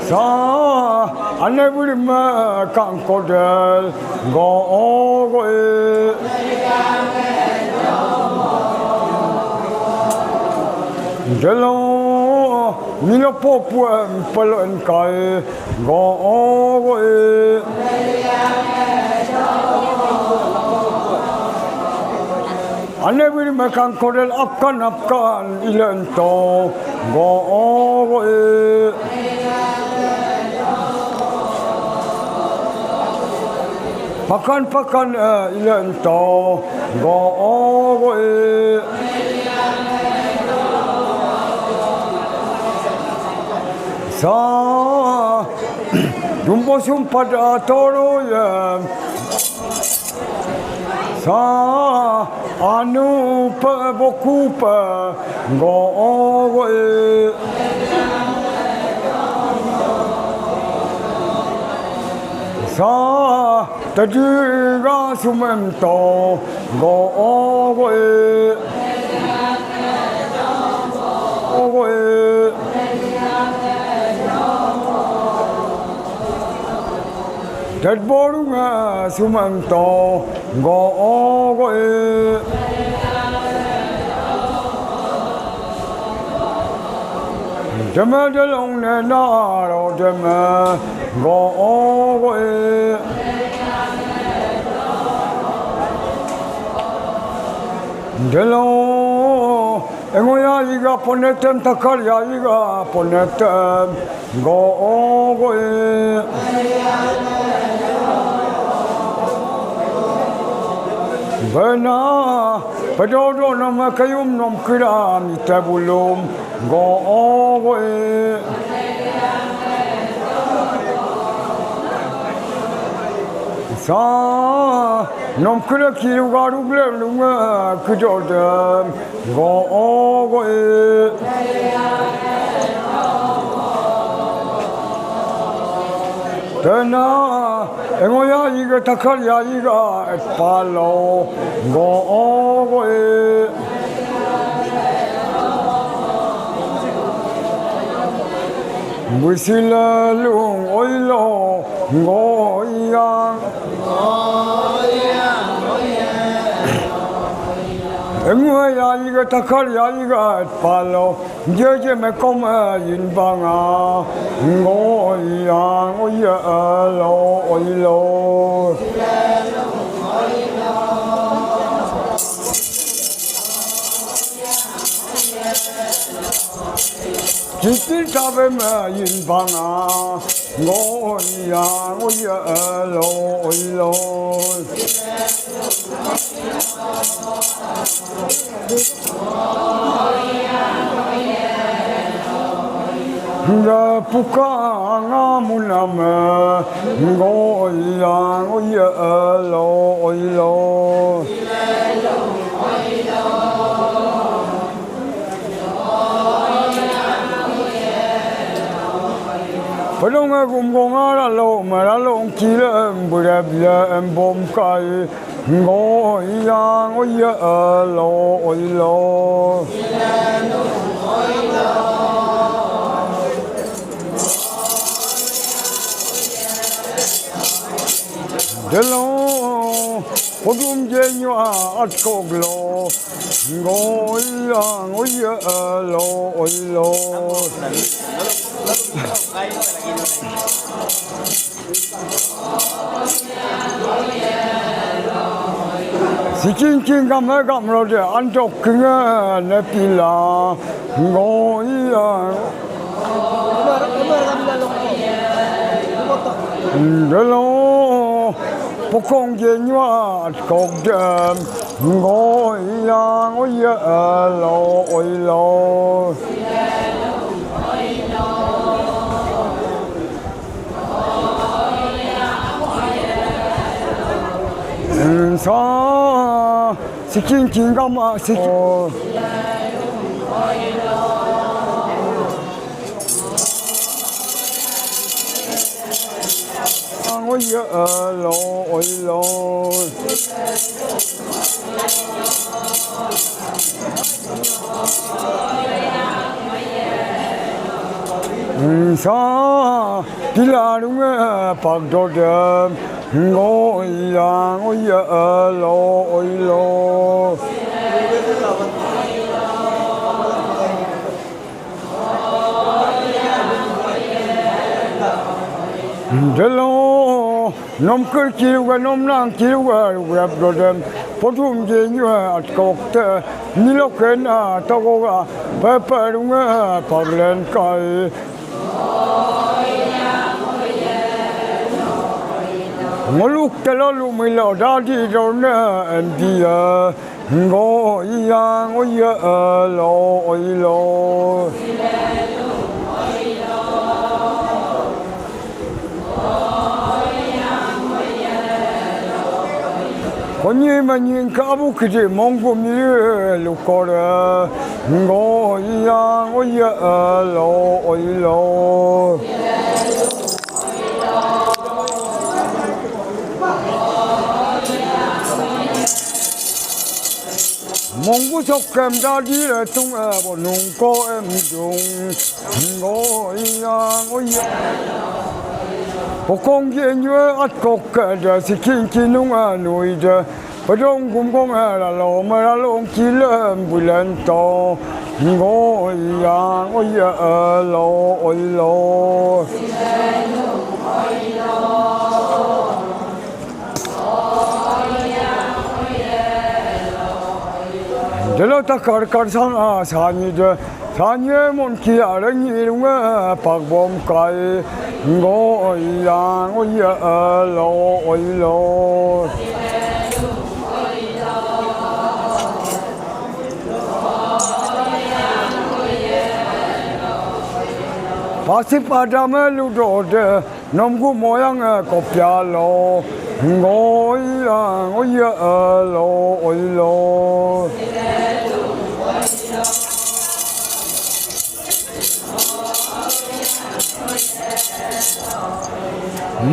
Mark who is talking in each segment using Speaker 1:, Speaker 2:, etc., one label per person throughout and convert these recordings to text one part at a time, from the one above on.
Speaker 1: sa anebulima kang kodel go go Jelo mino popu pelon kai go go anebulima kang kodel apkan ilento go go Pakan ilan to go sa jumbo sumpat toro ya sa anu pa boku pa go sa tajiga sumento go Dad borunga sumento go Dama dalong na naro dama go Delo engoya iga ponetem takar ya iga ponetem go Bena pedodo nama kayum nom kiram itabulum go sa nom kira kiru garu blem lunga kujodam go Tena engoya iga takar ya iga palo go Busila lung oilo go yang Engoya iga takar ya iga palo jeje me koma yinbanga go yang oilo Jitil tabe me yinbanga go yang oilo Nga puka nga muname go yang oilo Palonga gumgonga lo maralong kila burabla bom kai go yang oilo Delo podum jenyo at koglo go yang oilo Sikin gamro de antok kinga nepila go yang Delo pokong jenyo at kogdam go yang oilo sa sikin kingama sikin oilo sa tila đúng bạc đồ đêm ngồi yang ôi lo ôi lo Hello, nom cứ chiều qua nom lang chiều qua gặp rồi đêm, phốt hôm gì như at cọc te, ni lúc cái na tao có phải phải đúng phải lên cái. Ngô lúc cái đó lúc mình lao ra đi rồi nè, anh đi ngô yang ôi lo ôi lo. Còn như mà nhìn cả bộ cái gì mong của mình lúc có đó ngồi yang ôi lo ôi lo mong của chọc kem ra đi là tung bộ nung có em dùng ngồi yang ôi con kia như ắt cọc cái sự kinh nung nuôi đó bây giờ cũng có là lo mà là lo chỉ là bùi lên to ngồi yang ôi lo ôi lo giờ nó ta cắt sang sang như 산에 몬키 아랭이 룽아 박범가이 고양 오이로 오이로 바시파다메 루도데 nom구 모양의 꽃별로 고양 오이로 오이로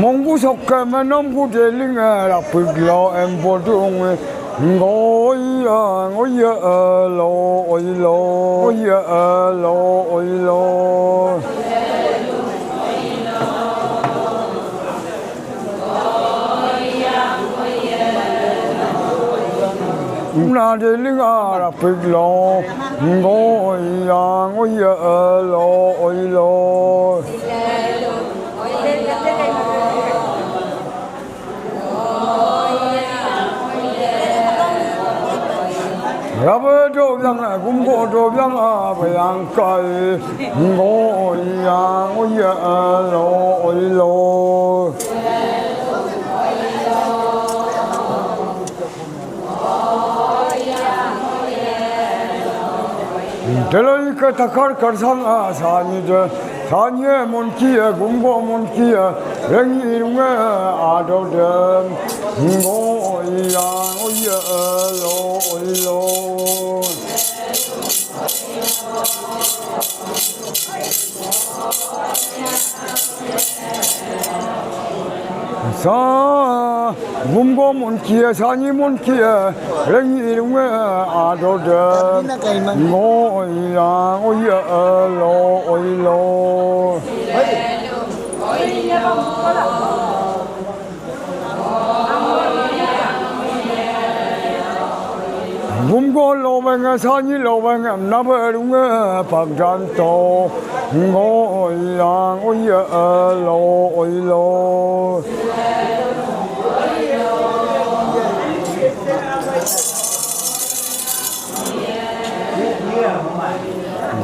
Speaker 1: mong sọc mà nông cụ để linh là bực lo em vô trung ngồi lo ôi lo là để linh là bực lo ngồi lo ôi lo Rabbe đồ yang cũng có đồ yang phải yang cái ngồi yang ôi lo ôi lo thế là cái tất cả các sang sang như 산에 몬키에 공고 몬키에 랭이룽에 아도든 고양 오이로 오이로 사 공고 몬키에 산이 몬키에 랭이룽에 아도든 고양 오이로 오이로 Gumgo lovang sani lovang nabarunga pagjanto ngoyang oya lo oilo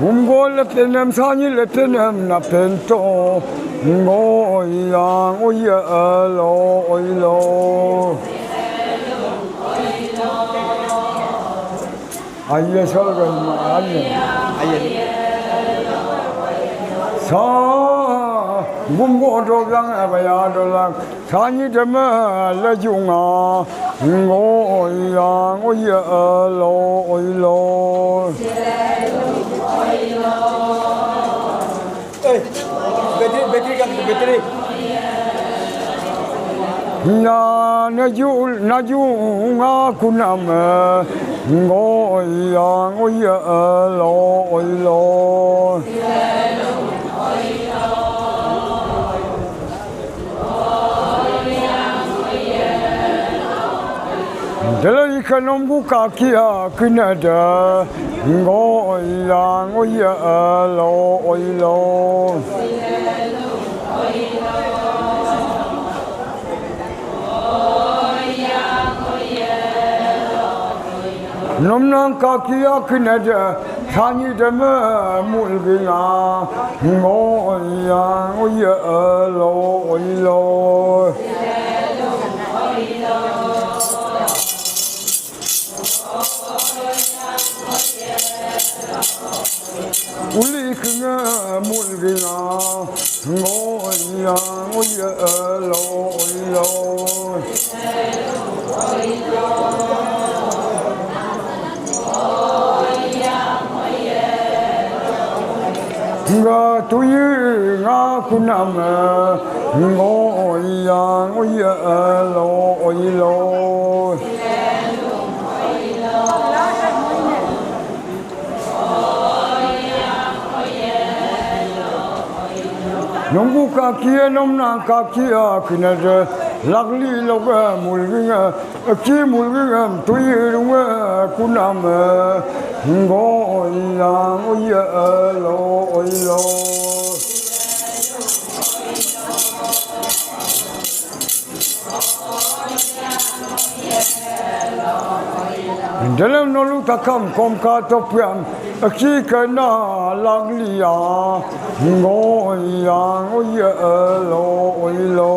Speaker 1: Gumgo lepenem sani lepenem napento ngoyang oya lo oilo Ayah sorgan mana? Sa gumgo dolang apa ya dolang. Sani cuma lejunga ngoyang oya lo oilo.
Speaker 2: Bateri kan bateri.
Speaker 1: Na naju ngaku nama ngoyang oya lo oilo 可能不卡起啊，跟那的我呀，我也喽，我喽。Nomnang kakia kinaja thani dama mulgina ngoya ngoya lo oilo uli kina mulgina ngoya ngoya lo oilo nga tuyi nga kunam ngoya ngoya lo oilo nongbu kakia nomna kakia kinaja lagli loga mulginga ki mulginga tuyi nga kunam ngoya ngoya lo oilo dalam nolu takam kom ka topiam aki kana laglia ngoya ngoya lo oilo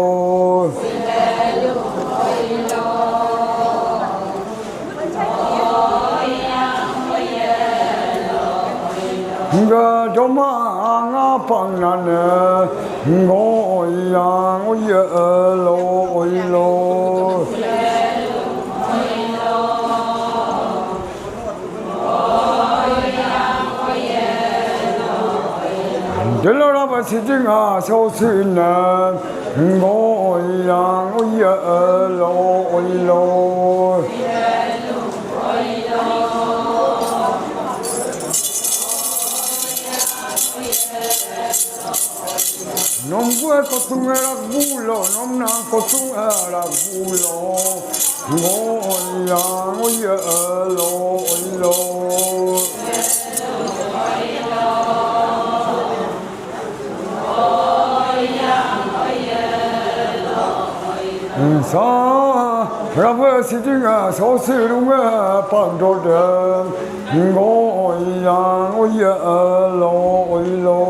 Speaker 1: nga doma nga pangnane ngoya ngoya lo oilo delora basijinga sosina ngoya ngoya lo oilo non vuoi costumere a bulo, non ha costumere a bulo, ngoya ngoya lo oilo sa raba sijinga sosirunga pagdoda ngoya ngoya lo oilo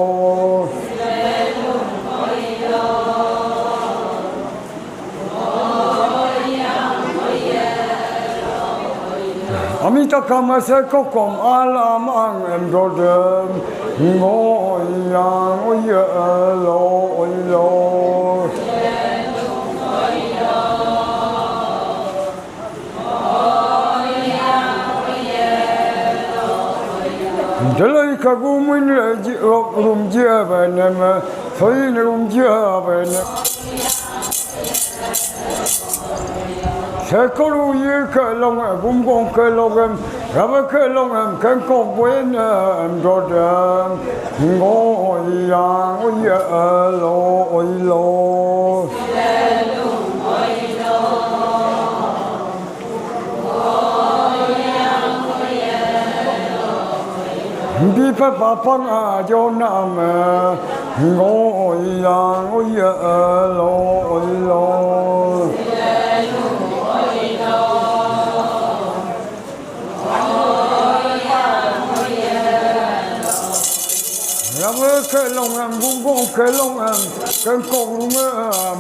Speaker 1: amita kama se kokom alam ang emdodem ngoya ngoya lo oilo Jalai kagumin rumjia banama, soin rumjia banama. Sekalu ye kelong bumgong kelongam, raba kelongam kengkong buena amdodam, ngoya ngoya lo oilo. Đi phép phăng cho nam ngoya ngoya lo oilo làm cái lòng em cũng có cái lòng em cái con luôn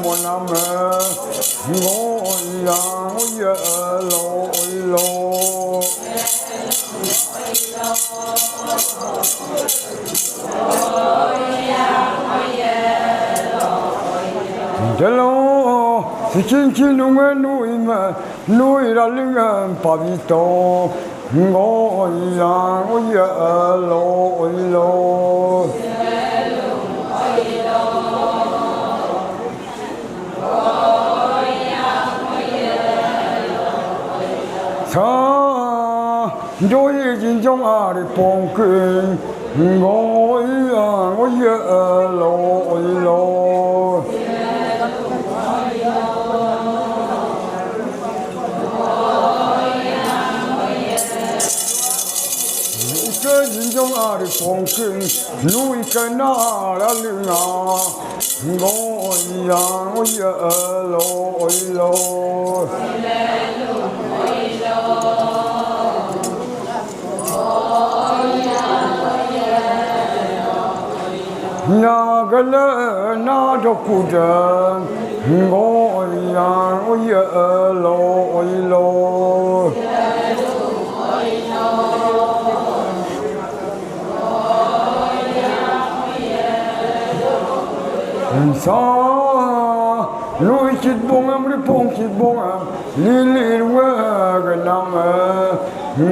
Speaker 1: một năm ngoya ngoya lo oilo Hello, si chin nunga nui ra linga pavito ngoya ngoya lo oilo sa doi jin jong ari pong kun ngoya ngoya lo oilo cơ nhìn trong được phong kinh núi cái na là lưng ngồi yang ôi lo nhà cái lỡ na cho cụ trần ngồi yang ôi lo sa núi chít bông em đi phong chít bông em li qua cái nam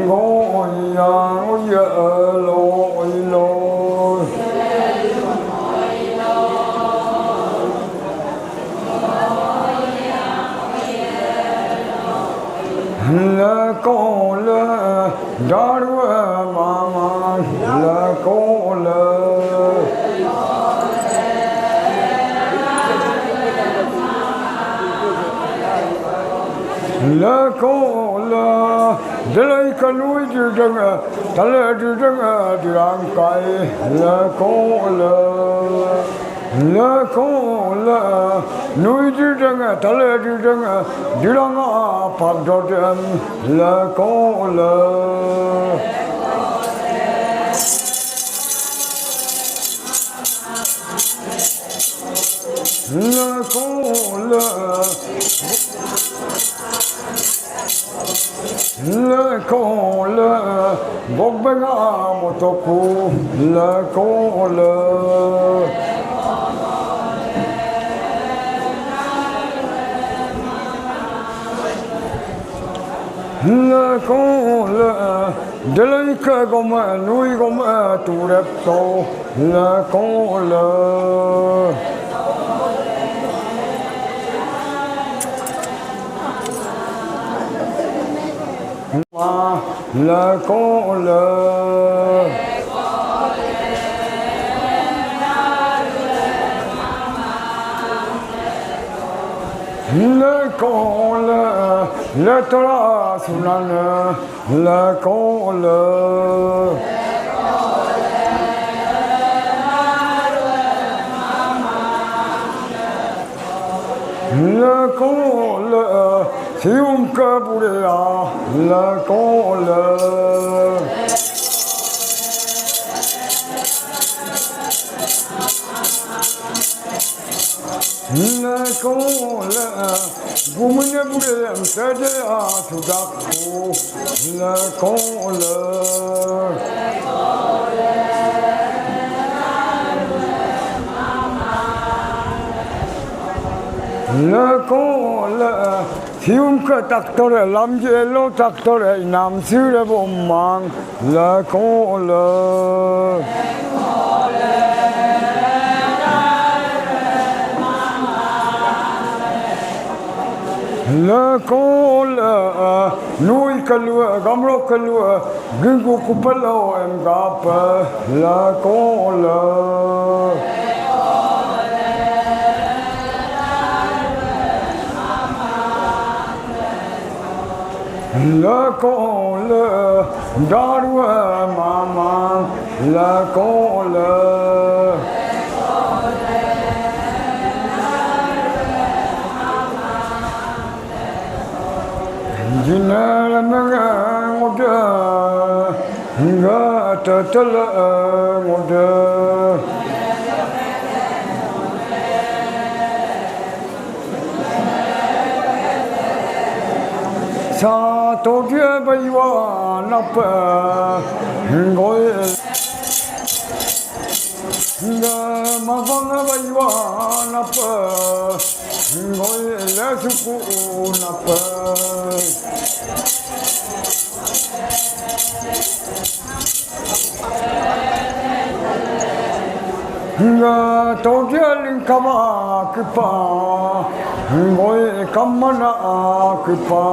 Speaker 1: ngồi yang ôi lo la con la darwa mama la con la la con la delay ka lui ju jang ta le ju jang dirang kai la con la nuôi chứ chẳng ta lệ chứ chẳng đi đang phạm cho em là có là có là bốc bên một tổ cụ là có là la con la delay ka goma nuôi goma tu rep to la con la la con la la con la Torah sunan la con la con sium kaburea la con la con gumne bude sade atudakku la con la con sium ka taktore lamjelo taktore nam sire bomang la con la con nuôi kalua gamro kalua gingu kupalo em gap la con la con darwa mama la con Jinala manga ngoda ngata tala ngoda sa to dia baiwa napa ngoi nga mavanga baiwa napa ngoi la suku napa nga to dia ling kama kipa ngoi kamana kipa